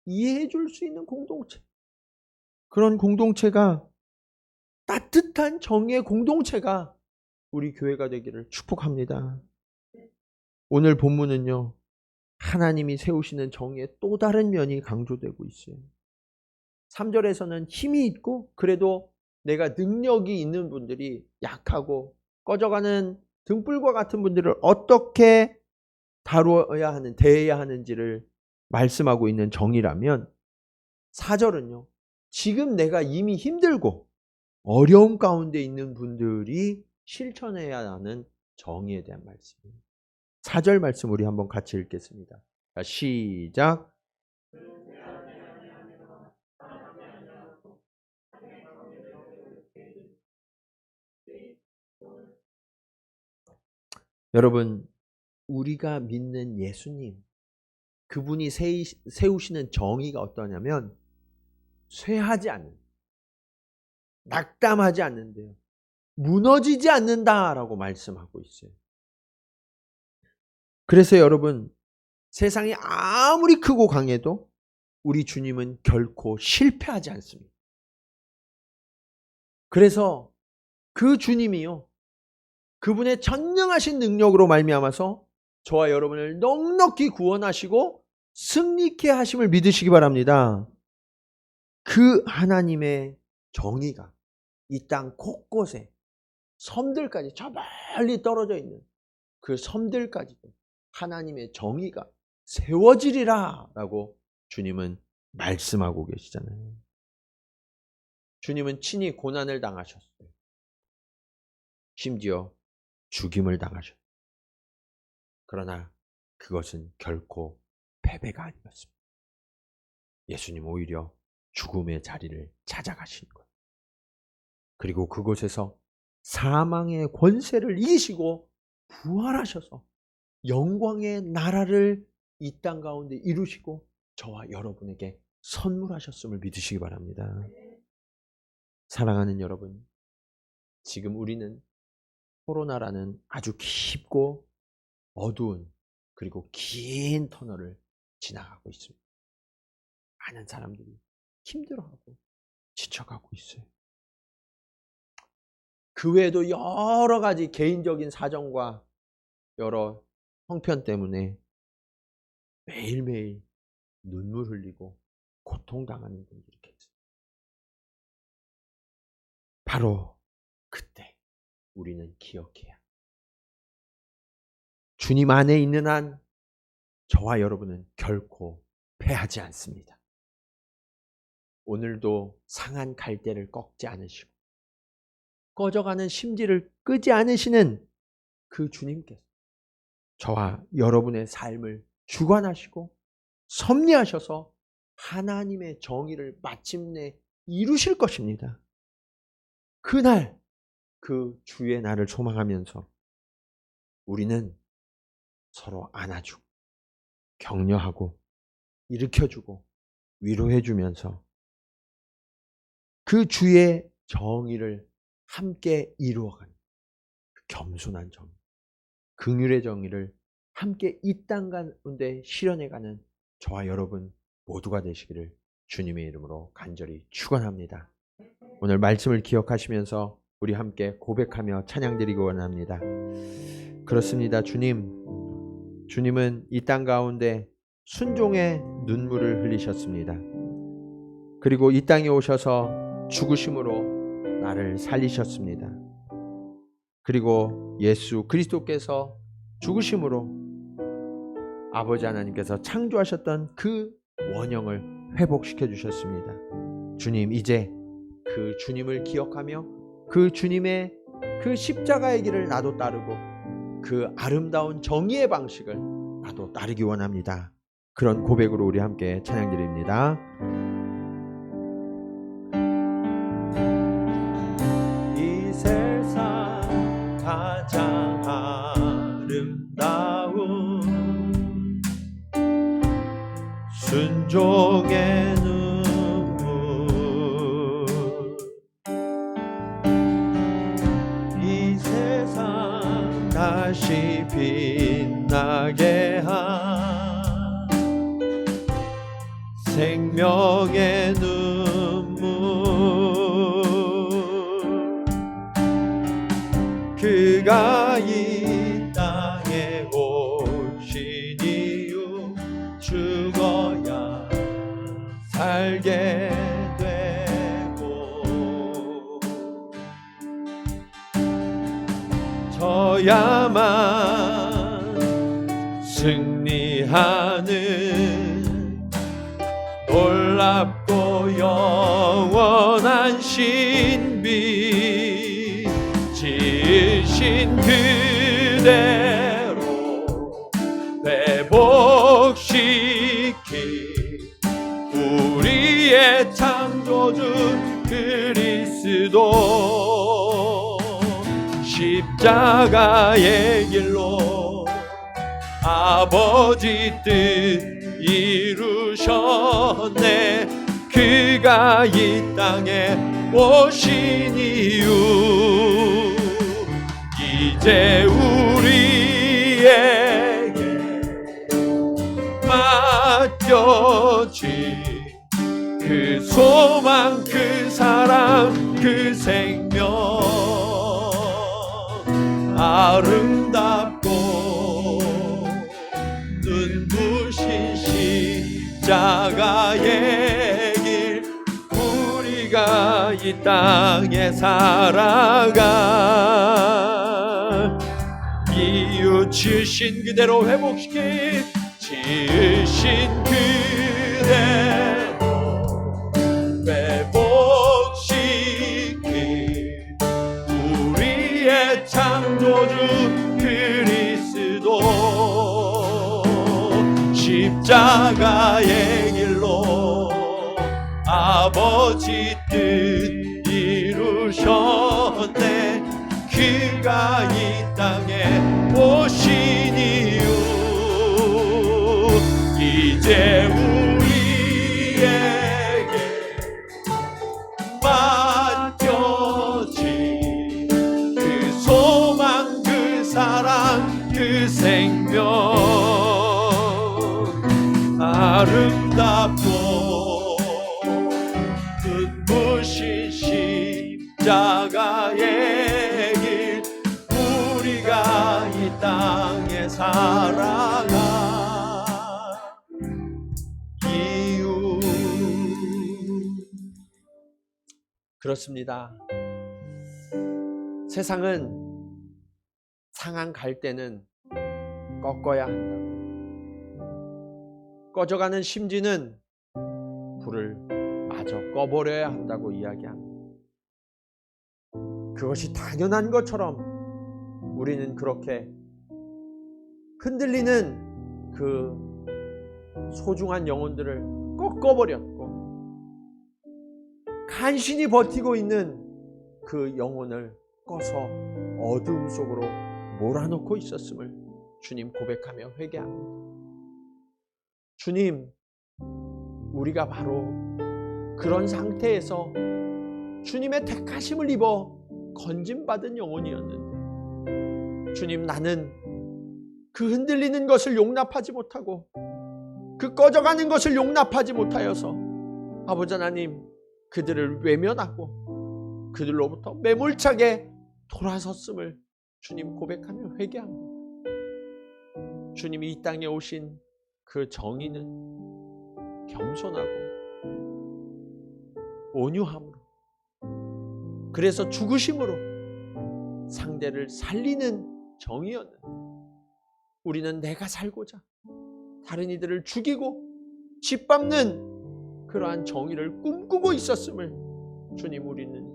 이해해 줄 수 있는 공동체. 그런 공동체가, 따뜻한 정의의 공동체가 우리 교회가 되기를 축복합니다. 오늘 본문은요, 하나님이 세우시는 정의의 또 다른 면이 강조되고 있어요. 3절에서는 힘이 있고 그래도 내가 능력이 있는 분들이 약하고 꺼져가는 등불과 같은 분들을 어떻게 다루어야 하는, 대해야 하는지를 말씀하고 있는 정의라면, 4절은요, 지금 내가 이미 힘들고 어려움 가운데 있는 분들이 실천해야 하는 정의에 대한 말씀입니다. 4절 말씀 우리 한번 같이 읽겠습니다. 자, 시작. 여러분, 우리가 믿는 예수님, 그분이 세우시는 정의가 어떠냐면 쇠하지 않는, 낙담하지 않는데요, 무너지지 않는다라고 말씀하고 있어요. 그래서 여러분, 세상이 아무리 크고 강해도 우리 주님은 결코 실패하지 않습니다. 그래서 그 주님이요, 그분의 전능하신 능력으로 말미암아서 저와 여러분을 넉넉히 구원하시고 승리케 하심을 믿으시기 바랍니다. 그 하나님의 정의가 이 땅 곳곳에, 섬들까지, 저 멀리 떨어져 있는 그 섬들까지도 하나님의 정의가 세워지리라 라고 주님은 말씀하고 계시잖아요. 주님은 친히 고난을 당하셨어요. 심지어 죽임을 당하셨어요. 그러나 그것은 결코 패배가 아니었습니다. 예수님 오히려 죽음의 자리를 찾아가신 거예요. 그리고 그곳에서 사망의 권세를 이기시고 부활하셔서 영광의 나라를 이 땅 가운데 이루시고 저와 여러분에게 선물하셨음을 믿으시기 바랍니다. 사랑하는 여러분, 지금 우리는 코로나라는 아주 깊고 어두운 그리고 긴 터널을 지나가고 있습니다. 많은 사람들이 힘들어하고 지쳐가고 있어요. 그 외에도 여러 가지 개인적인 사정과 여러 형편 때문에 매일매일 눈물 흘리고 고통당하는 분들이 계세요. 바로 그때 우리는 기억해야, 주님 안에 있는 한 저와 여러분은 결코 패하지 않습니다. 오늘도 상한 갈대를 꺾지 않으시고 꺼져가는 심지를 끄지 않으시는 그 주님께서 저와 여러분의 삶을 주관하시고 섭리하셔서 하나님의 정의를 마침내 이루실 것입니다. 그날 그 주의 날을 소망하면서 우리는 서로 안아주고 격려하고 일으켜주고 위로해주면서 그 주의 정의를 함께 이루어가는 그 겸손한 정의, 긍휼의 정의를 함께 이 땅 가운데 실현해가는 저와 여러분 모두가 되시기를 주님의 이름으로 간절히 축원합니다. 오늘 말씀을 기억하시면서 우리 함께 고백하며 찬양드리기 원합니다. 그렇습니다. 주님은 이 땅 가운데 순종의 눈물을 흘리셨습니다. 그리고 이 땅에 오셔서 죽으심으로 나를 살리셨습니다. 그리고 예수 그리스도께서 죽으심으로 아버지 하나님께서 창조하셨던 그 원형을 회복시켜 주셨습니다. 주님, 이제 그 주님을 기억하며 그 주님의 그 십자가의 길을 나도 따르고 그 아름다운 정의의 방식을 나도 따르기 원합니다. 그런 고백으로 우리 함께 찬양드립니다. 이 세상 가장 아름다운 순종의 눈물, 이 세상 다시 빛나게 한 생명의 눈물, 그가 이 땅에 오신 이유 죽어야 살게 되고 져야만 승리하는 놀랍고 영원한 신비, 지으신 그대로 회복시키 우리의 창조주 그리스도, 십자가의 길로 아버지 뜻 이루셨네. 그가 이 땅에 오신 이유 이제 우리에게 맡겨진 그 소망, 그 사랑, 그 생명, 아름답고 눈부신 십자가의 길, 우리가 이 땅에 살아가 이유 지으신 그대로 회복시키, 지으신 그대로 회복시키 우리의 창조주 그리스도, 십자가의 길로 아버지 뜻 이루셨네. 그가 이 땅에 오신 이유 이제 우리에게 맡겨진 그 소망, 그 사랑, 그 생명, 아름답고 눈부신 십자가의 길, 우리가 이 땅에 살아가 이유. 그렇습니다. 세상은 상한 갈대는 꺾어야 한다고, 꺼져가는 심지는 불을 마저 꺼버려야 한다고 이야기합니다. 그것이 당연한 것처럼 우리는 그렇게 흔들리는 그 소중한 영혼들을 꺾어버렸고, 간신히 버티고 있는 그 영혼을 꺼서 어둠 속으로 몰아넣고 있었음을 주님 고백하며 회개합니다. 주님, 우리가 바로 그런 상태에서 주님의 택하심을 입어 건짐받은 영혼이었는데, 주님, 나는 그 흔들리는 것을 용납하지 못하고 그 꺼져가는 것을 용납하지 못하여서 아버지 하나님, 그들을 외면하고 그들로부터 매몰차게 돌아섰음을 주님 고백하며 회개합니다. 주님이 이 땅에 오신 그 정의는 겸손하고 온유함으로, 그래서 죽으심으로 상대를 살리는 정의였는데, 우리는 내가 살고자 다른 이들을 죽이고 짓밟는 그러한 정의를 꿈꾸고 있었음을 주님, 우리는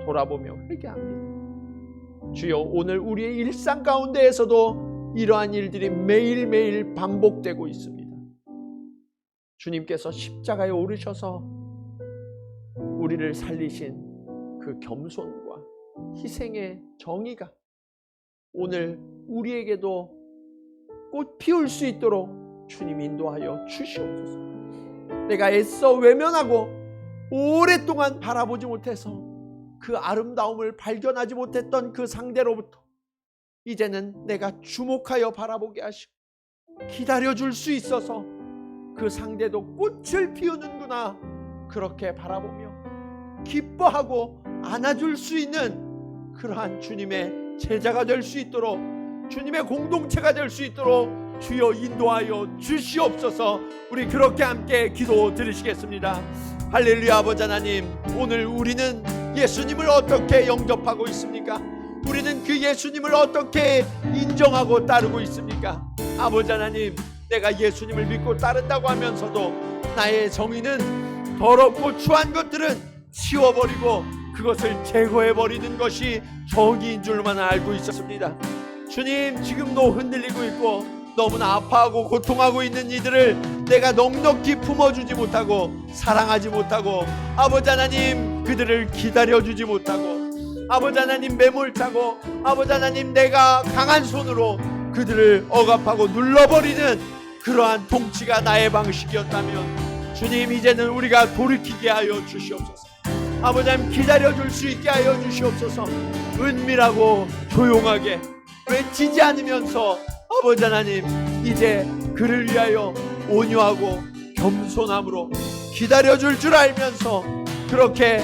돌아보며 회개합니다. 주여, 오늘 우리의 일상 가운데에서도 이러한 일들이 매일매일 반복되고 있습니다. 주님께서 십자가에 오르셔서 우리를 살리신 그 겸손과 희생의 정의가 오늘 우리에게도 꽃 피울 수 있도록 주님 인도하여 주시옵소서. 내가 애써 외면하고 오랫동안 바라보지 못해서 그 아름다움을 발견하지 못했던 그 상대로부터 이제는 내가 주목하여 바라보게 하시고 기다려줄 수 있어서 그 상대도 꽃을 피우는구나, 그렇게 바라보며 기뻐하고 안아줄 수 있는 그러한 주님의 제자가 될 수 있도록, 주님의 공동체가 될 수 있도록 주여 인도하여 주시옵소서. 우리 그렇게 함께 기도 드리시겠습니다. 할렐루야. 아버지 하나님, 오늘 우리는 예수님을 어떻게 영접하고 있습니까? 우리는 그 예수님을 어떻게 인정하고 따르고 있습니까? 아버지 하나님, 내가 예수님을 믿고 따른다고 하면서도 나의 정의는 더럽고 추한 것들은 치워버리고 그것을 제거해버리는 것이 정의인 줄만 알고 있었습니다. 주님, 지금도 흔들리고 있고 너무나 아파하고 고통하고 있는 이들을 내가 넉넉히 품어주지 못하고 사랑하지 못하고, 아버지 하나님, 그들을 기다려주지 못하고, 아버지 하나님, 매몰차고, 아버지 하나님, 내가 강한 손으로 그들을 억압하고 눌러버리는 그러한 통치가 나의 방식이었다면, 주님, 이제는 우리가 돌이키게 하여 주시옵소서. 아버지 하나님, 기다려줄 수 있게 하여 주시옵소서. 은밀하고 조용하게 외치지 않으면서 아버지 하나님, 이제 그를 위하여 온유하고 겸손함으로 기다려줄 줄 알면서 그렇게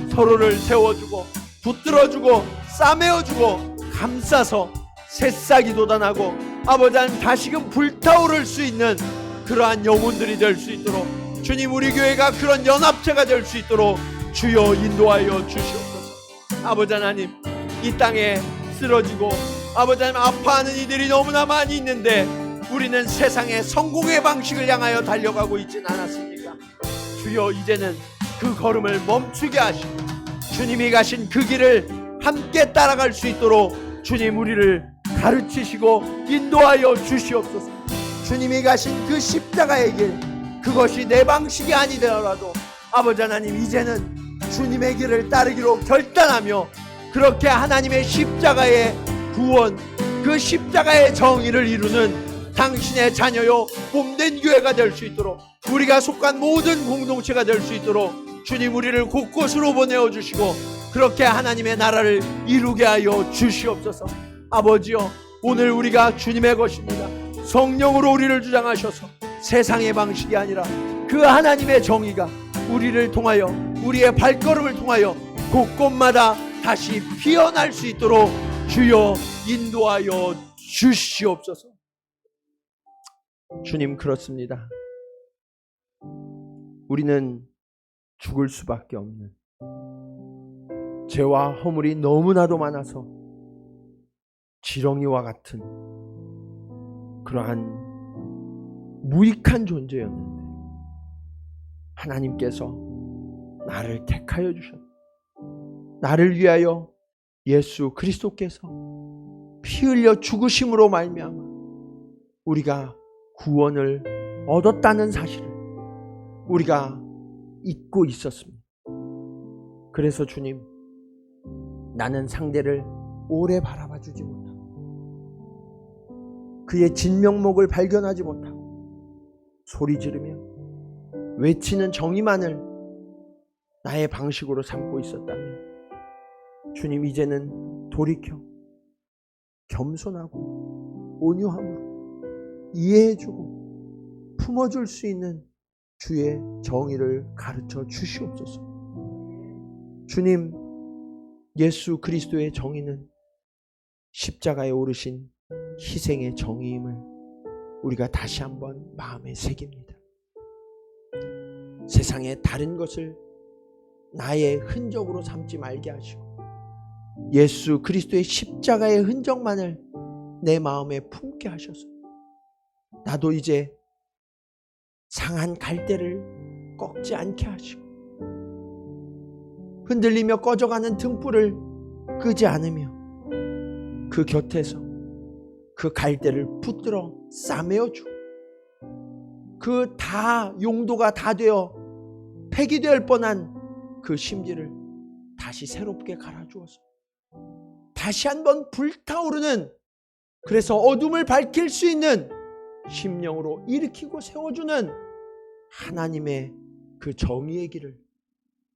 서로를 세워주고 붙들어주고 싸매어주고 감싸서 새싹이 돋아나고 아버지 하나님, 다시금 불타오를 수 있는 그러한 영혼들이 될 수 있도록, 주님, 우리 교회가 그런 연합체가 될 수 있도록 주여 인도하여 주시옵소서. 아버지 하나님, 이 땅에 쓰러지고 아버지 하나님, 아파하는 이들이 너무나 많이 있는데 우리는 세상의 성공의 방식을 향하여 달려가고 있지는 않았습니까? 주여, 이제는 그 걸음을 멈추게 하시고 주님이 가신 그 길을 함께 따라갈 수 있도록 주님, 우리를 가르치시고 인도하여 주시옵소서. 주님이 가신 그 십자가의 길, 그것이 내 방식이 아니더라도 아버지 하나님, 이제는 주님의 길을 따르기로 결단하며 그렇게 하나님의 십자가의 구원, 그 십자가의 정의를 이루는 당신의 자녀요 몸된 교회가 될 수 있도록, 우리가 속한 모든 공동체가 될 수 있도록 주님, 우리를 곳곳으로 보내어 주시고 그렇게 하나님의 나라를 이루게 하여 주시옵소서. 아버지여, 오늘 우리가 주님의 것입니다. 성령으로 우리를 주장하셔서 세상의 방식이 아니라 그 하나님의 정의가 우리를 통하여, 우리의 발걸음을 통하여 곳곳마다 다시 피어날 수 있도록 주여 인도하여 주시옵소서. 주님, 그렇습니다. 우리는 죽을 수밖에 없는 죄와 허물이 너무나도 많아서 지렁이와 같은 그러한 무익한 존재였는데 하나님께서 나를 택하여 주셨다. 나를 위하여 예수 그리스도께서 피 흘려 죽으심으로 말미암아 우리가 구원을 얻었다는 사실을 우리가 잊고 있었습니다. 그래서 주님, 나는 상대를 오래 바라봐 주지 못하고 그의 진면목을 발견하지 못하고 소리 지르며 외치는 정의만을 나의 방식으로 삼고 있었다면 주님, 이제는 돌이켜 겸손하고 온유함으로 이해해주고 품어줄 수 있는 주의 정의를 가르쳐 주시옵소서. 주님, 예수 그리스도의 정의는 십자가에 오르신 희생의 정의임을 우리가 다시 한번 마음에 새깁니다. 세상의 다른 것을 나의 흔적으로 삼지 말게 하시고 예수 그리스도의 십자가의 흔적만을 내 마음에 품게 하셔서 나도 이제 상한 갈대를 꺾지 않게 하시고 흔들리며 꺼져가는 등불을 끄지 않으며 그 곁에서 그 갈대를 붙들어 싸매어 주고 그 다 용도가 다 되어 폐기될 뻔한 그 심지를 다시 새롭게 갈아주어서 다시 한번 불타오르는, 그래서 어둠을 밝힐 수 있는 심령으로 일으키고 세워주는 하나님의 그 정의의 길을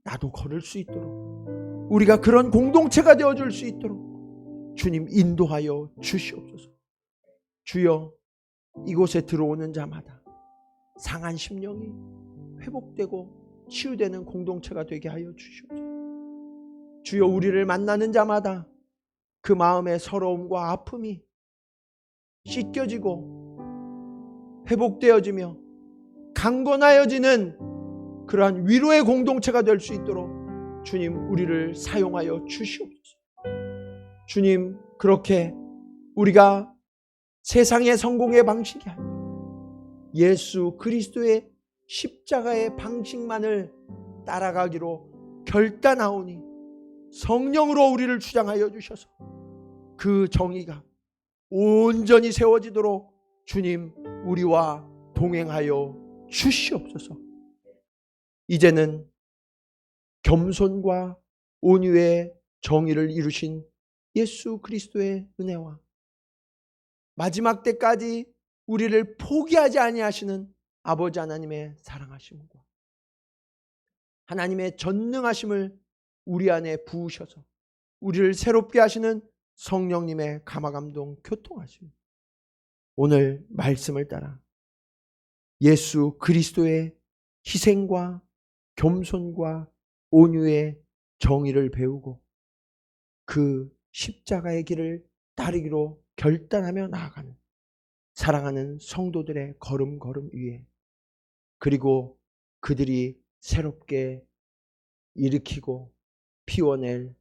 나도 걸을 수 있도록, 우리가 그런 공동체가 되어줄 수 있도록 주님 인도하여 주시옵소서. 주여, 이곳에 들어오는 자마다 상한 심령이 회복되고 치유되는 공동체가 되게 하여 주시옵소서. 주여, 우리를 만나는 자마다 그 마음의 서러움과 아픔이 씻겨지고 회복되어지며 강건하여지는 그러한 위로의 공동체가 될 수 있도록 주님, 우리를 사용하여 주시옵소서. 주님, 그렇게 우리가 세상의 성공의 방식이 아니라 예수 그리스도의 십자가의 방식만을 따라가기로 결단하오니 성령으로 우리를 주장하여 주셔서 그 정의가 온전히 세워지도록 주님, 우리와 동행하여 주시옵소서. 이제는 겸손과 온유의 정의를 이루신 예수 그리스도의 은혜와 마지막 때까지 우리를 포기하지 아니하시는 아버지 하나님의 사랑하심과 하나님의 전능하심을 우리 안에 부으셔서 우리를 새롭게 하시는 성령님의 감화감동 교통하심, 오늘 말씀을 따라 예수 그리스도의 희생과 겸손과 온유의 정의를 배우고 그 십자가의 길을 따르기로 결단하며 나아가는 사랑하는 성도들의 걸음걸음 위에, 그리고 그들이 새롭게 일으키고 피워낼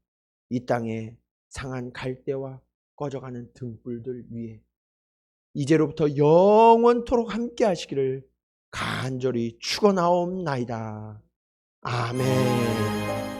이 땅의 상한 갈대와 꺼져가는 등불들 위에 이제로부터 영원토록 함께 하시기를 간절히 축원하옵나이다. 아멘.